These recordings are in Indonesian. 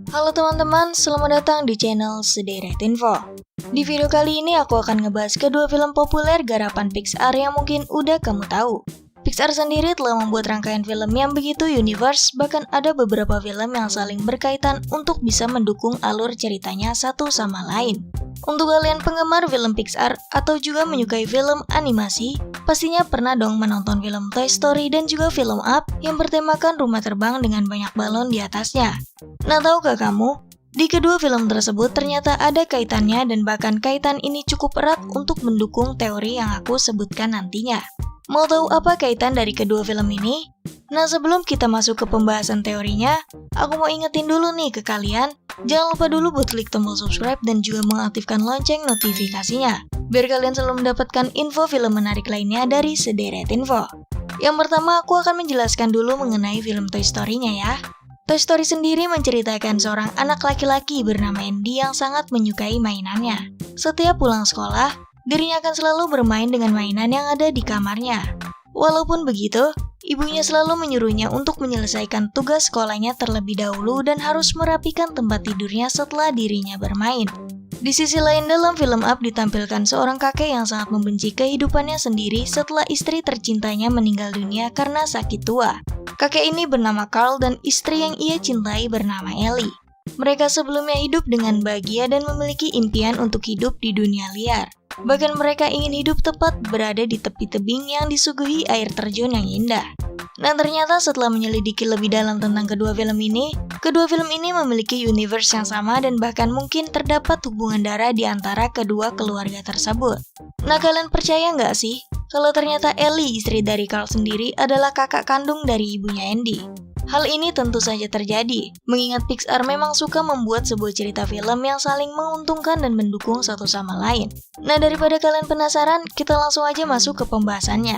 Halo teman-teman, selamat datang di channel Sederet Info. Di video kali ini aku akan ngebahas kedua film populer garapan Pixar yang mungkin udah kamu tahu. Pixar sendiri telah membuat rangkaian film yang begitu universe, bahkan ada beberapa film yang saling berkaitan untuk bisa mendukung alur ceritanya satu sama lain. Untuk kalian penggemar film Pixar atau juga menyukai film animasi, pastinya pernah dong menonton film Toy Story dan juga film Up yang bertemakan rumah terbang dengan banyak balon di atasnya. Nah, tahukah kamu? Di kedua film tersebut ternyata ada kaitannya dan bahkan kaitan ini cukup erat untuk mendukung teori yang aku sebutkan nantinya. Mau tahu apa kaitan dari kedua film ini? Nah, sebelum kita masuk ke pembahasan teorinya, aku mau ingetin dulu nih ke kalian, jangan lupa dulu buat klik tombol subscribe dan juga mengaktifkan lonceng notifikasinya, biar kalian selalu mendapatkan info film menarik lainnya dari Sederet Info. Yang pertama, aku akan menjelaskan dulu mengenai film Toy Story-nya ya. Toy Story sendiri menceritakan seorang anak laki-laki bernama Andy yang sangat menyukai mainannya. Setiap pulang sekolah, dirinya akan selalu bermain dengan mainan yang ada di kamarnya. Walaupun begitu, ibunya selalu menyuruhnya untuk menyelesaikan tugas sekolahnya terlebih dahulu dan harus merapikan tempat tidurnya setelah dirinya bermain. Di sisi lain, dalam film Up ditampilkan seorang kakek yang sangat membenci kehidupannya sendiri setelah istri tercintanya meninggal dunia karena sakit tua. Kakek ini bernama Carl dan istri yang ia cintai bernama Ellie. Mereka sebelumnya hidup dengan bahagia dan memiliki impian untuk hidup di dunia liar. Bahkan mereka ingin hidup tepat berada di tepi tebing yang disuguhi air terjun yang indah. Dan ternyata setelah menyelidiki lebih dalam tentang kedua film ini memiliki universe yang sama dan bahkan mungkin terdapat hubungan darah di antara kedua keluarga tersebut. Nah, kalian percaya nggak sih kalau ternyata Ellie, istri dari Carl sendiri, adalah kakak kandung dari ibunya Andy? Hal ini tentu saja terjadi, mengingat Pixar memang suka membuat sebuah cerita film yang saling menguntungkan dan mendukung satu sama lain. Nah, daripada kalian penasaran, kita langsung aja masuk ke pembahasannya.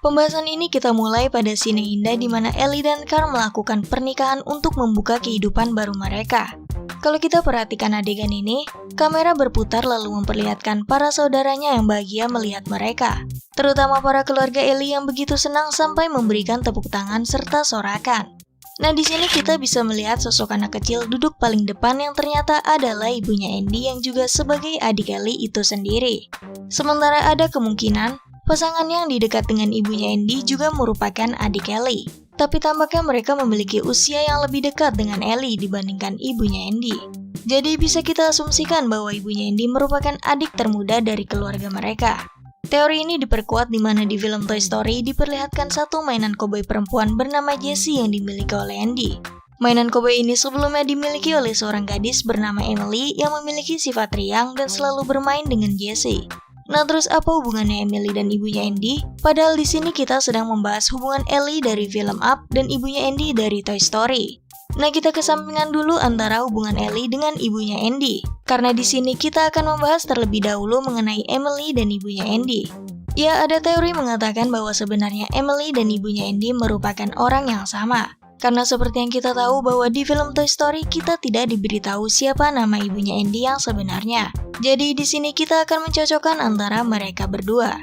Pembahasan ini kita mulai pada scene yang indah di mana Ellie dan Carl melakukan pernikahan untuk membuka kehidupan baru mereka. Kalau kita perhatikan adegan ini, kamera berputar lalu memperlihatkan para saudaranya yang bahagia melihat mereka. Terutama para keluarga Ellie yang begitu senang sampai memberikan tepuk tangan serta sorakan. Nah, di sini kita bisa melihat sosok anak kecil duduk paling depan yang ternyata adalah ibunya Andy yang juga sebagai adik Ellie itu sendiri. Sementara ada kemungkinan pasangan yang di dekat dengan ibunya Andy juga merupakan adik Ellie. Tapi tampaknya mereka memiliki usia yang lebih dekat dengan Ellie dibandingkan ibunya Andy. Jadi bisa kita asumsikan bahwa ibunya Andy merupakan adik termuda dari keluarga mereka. Teori ini diperkuat di mana di film Toy Story diperlihatkan satu mainan koboi perempuan bernama Jessie yang dimiliki oleh Andy. Mainan koboi ini sebelumnya dimiliki oleh seorang gadis bernama Emily yang memiliki sifat riang dan selalu bermain dengan Jessie. Nah, terus apa hubungannya Emily dan ibunya Andy? Padahal di sini kita sedang membahas hubungan Ellie dari film Up dan ibunya Andy dari Toy Story. Nah, kita kesampingan dulu antara hubungan Ellie dengan ibunya Andy, karena di sini kita akan membahas terlebih dahulu mengenai Emily dan ibunya Andy. Ya, ada teori mengatakan bahwa sebenarnya Emily dan ibunya Andy merupakan orang yang sama. Karena seperti yang kita tahu bahwa di film Toy Story kita tidak diberitahu siapa nama ibunya Andy yang sebenarnya. Jadi di sini kita akan mencocokkan antara mereka berdua.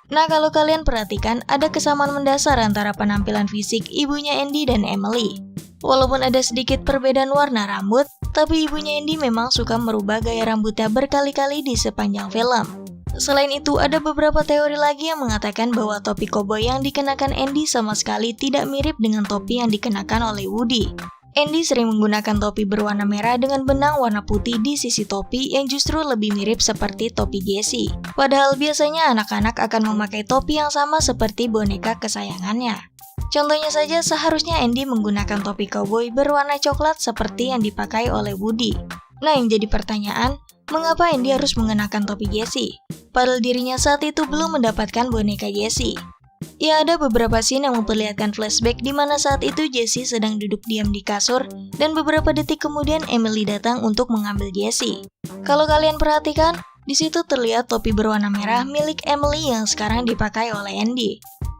Nah, kalau kalian perhatikan ada kesamaan mendasar antara penampilan fisik ibunya Andy dan Emily. Walaupun ada sedikit perbedaan warna rambut, tapi ibunya Andy memang suka merubah gaya rambutnya berkali-kali di sepanjang film. Selain itu, ada beberapa teori lagi yang mengatakan bahwa topi koboi yang dikenakan Andy sama sekali tidak mirip dengan topi yang dikenakan oleh Woody. Andy sering menggunakan topi berwarna merah dengan benang warna putih di sisi topi yang justru lebih mirip seperti topi Jessie. Padahal biasanya anak-anak akan memakai topi yang sama seperti boneka kesayangannya. Contohnya saja, seharusnya Andy menggunakan topi cowboy berwarna coklat seperti yang dipakai oleh Woody. Nah, yang jadi pertanyaan, mengapa Andy harus mengenakan topi Jessie? Padahal dirinya saat itu belum mendapatkan boneka Jessie. Ya, ada beberapa scene yang memperlihatkan flashback di mana saat itu Jessie sedang duduk diam di kasur dan beberapa detik kemudian Emily datang untuk mengambil Jessie. Kalau kalian perhatikan, di situ terlihat topi berwarna merah milik Emily yang sekarang dipakai oleh Andy.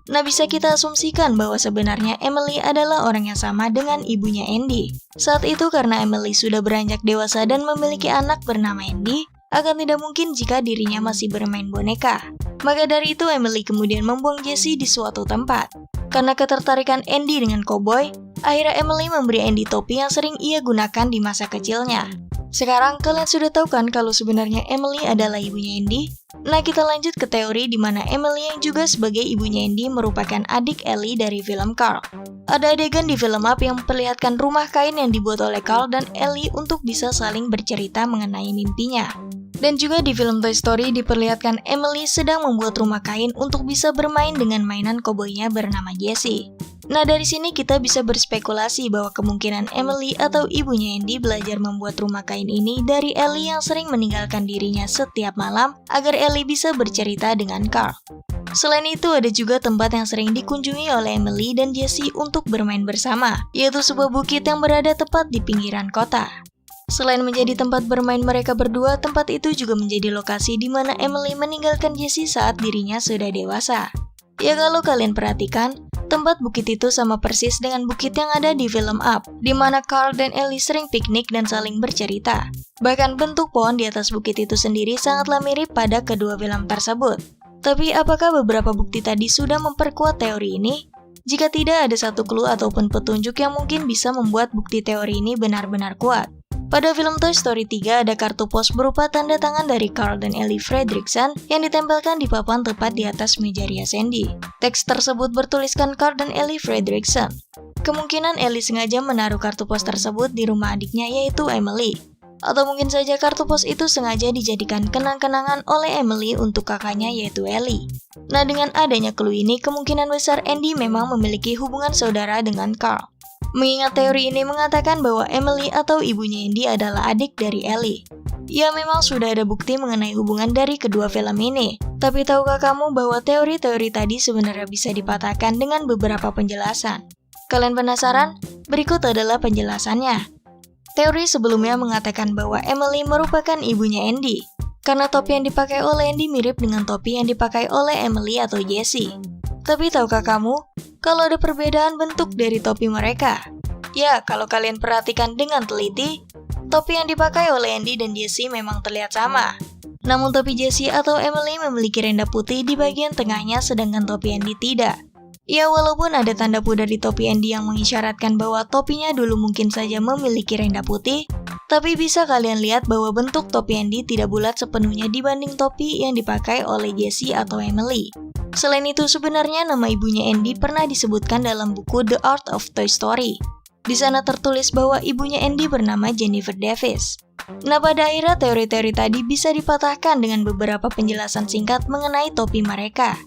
Nah, bisa kita asumsikan bahwa sebenarnya Emily adalah orang yang sama dengan ibunya Andy. Saat itu karena Emily sudah beranjak dewasa dan memiliki anak bernama Andy, akan tidak mungkin jika dirinya masih bermain boneka. Maka dari itu Emily kemudian membuang Jessie di suatu tempat. Karena ketertarikan Andy dengan koboi, akhirnya Emily memberi Andy topi yang sering ia gunakan di masa kecilnya. Sekarang kalian sudah tahu kan kalau sebenarnya Emily adalah ibunya Andy? Nah, kita lanjut ke teori di mana Emily yang juga sebagai ibunya Andy merupakan adik Ellie dari film Carl. Ada adegan di film Up yang memperlihatkan rumah kain yang dibuat oleh Carl dan Ellie untuk bisa saling bercerita mengenai mimpinya. Dan juga di film Toy Story diperlihatkan Emily sedang membuat rumah kain untuk bisa bermain dengan mainan koboinya bernama Jessie. Nah, dari sini kita bisa berspekulasi bahwa kemungkinan Emily atau ibunya Andy belajar membuat rumah kain ini dari Ellie yang sering meninggalkan dirinya setiap malam agar Ellie bisa bercerita dengan Carl. Selain itu, ada juga tempat yang sering dikunjungi oleh Emily dan Jessie untuk bermain bersama, yaitu sebuah bukit yang berada tepat di pinggiran kota. Selain menjadi tempat bermain mereka berdua, tempat itu juga menjadi lokasi di mana Emily meninggalkan Jessie saat dirinya sudah dewasa. Ya, kalau kalian perhatikan, tempat bukit itu sama persis dengan bukit yang ada di film Up, di mana Carl dan Ellie sering piknik dan saling bercerita. Bahkan bentuk pohon di atas bukit itu sendiri sangatlah mirip pada kedua film tersebut. Tapi apakah beberapa bukti tadi sudah memperkuat teori ini? Jika tidak, ada satu clue ataupun petunjuk yang mungkin bisa membuat bukti teori ini benar-benar kuat. Pada film Toy Story 3 ada kartu pos berupa tanda tangan dari Carl dan Ellie Fredrickson yang ditempelkan di papan tepat di atas meja rias Andy. Teks tersebut bertuliskan Carl dan Ellie Fredrickson. Kemungkinan Ellie sengaja menaruh kartu pos tersebut di rumah adiknya yaitu Emily. Atau mungkin saja kartu pos itu sengaja dijadikan kenang-kenangan oleh Emily untuk kakaknya yaitu Ellie. Nah, dengan adanya clue ini, kemungkinan besar Andy memang memiliki hubungan saudara dengan Carl. Mengingat teori ini mengatakan bahwa Emily atau ibunya Andy adalah adik dari Ellie. Ya, memang sudah ada bukti mengenai hubungan dari kedua film ini. Tapi tahukah kamu bahwa teori-teori tadi sebenarnya bisa dipatahkan dengan beberapa penjelasan? Kalian penasaran? Berikut adalah penjelasannya. Teori sebelumnya mengatakan bahwa Emily merupakan ibunya Andy, karena topi yang dipakai oleh Andy mirip dengan topi yang dipakai oleh Emily atau Jessie. Tapi tahukah kamu, kalau ada perbedaan bentuk dari topi mereka? Ya, kalau kalian perhatikan dengan teliti, topi yang dipakai oleh Andy dan Jessie memang terlihat sama. Namun topi Jessie atau Emily memiliki renda putih di bagian tengahnya sedangkan topi Andy tidak. Ya, walaupun ada tanda pudar di topi Andy yang mengisyaratkan bahwa topinya dulu mungkin saja memiliki renda putih, tapi bisa kalian lihat bahwa bentuk topi Andy tidak bulat sepenuhnya dibanding topi yang dipakai oleh Jessie atau Emily. Selain itu, sebenarnya nama ibunya Andy pernah disebutkan dalam buku The Art of Toy Story. Di sana tertulis bahwa ibunya Andy bernama Jennifer Davis. Nah, pada akhirnya teori-teori tadi bisa dipatahkan dengan beberapa penjelasan singkat mengenai topi mereka.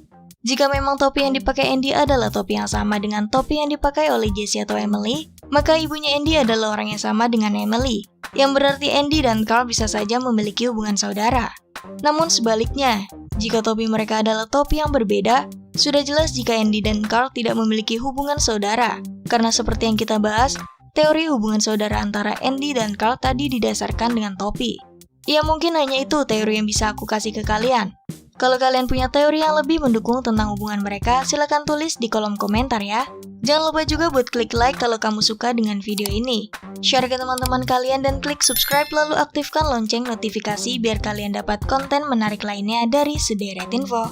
Jika memang topi yang dipakai Andy adalah topi yang sama dengan topi yang dipakai oleh Jessie atau Emily, maka ibunya Andy adalah orang yang sama dengan Emily, yang berarti Andy dan Carl bisa saja memiliki hubungan saudara. Namun sebaliknya, jika topi mereka adalah topi yang berbeda, sudah jelas jika Andy dan Carl tidak memiliki hubungan saudara. Karena seperti yang kita bahas, teori hubungan saudara antara Andy dan Carl tadi didasarkan dengan topi. Ya, mungkin hanya itu teori yang bisa aku kasih ke kalian. Kalau kalian punya teori yang lebih mendukung tentang hubungan mereka, silakan tulis di kolom komentar ya. Jangan lupa juga buat klik like kalau kamu suka dengan video ini. Share ke teman-teman kalian dan klik subscribe lalu aktifkan lonceng notifikasi biar kalian dapat konten menarik lainnya dari Sederet Info.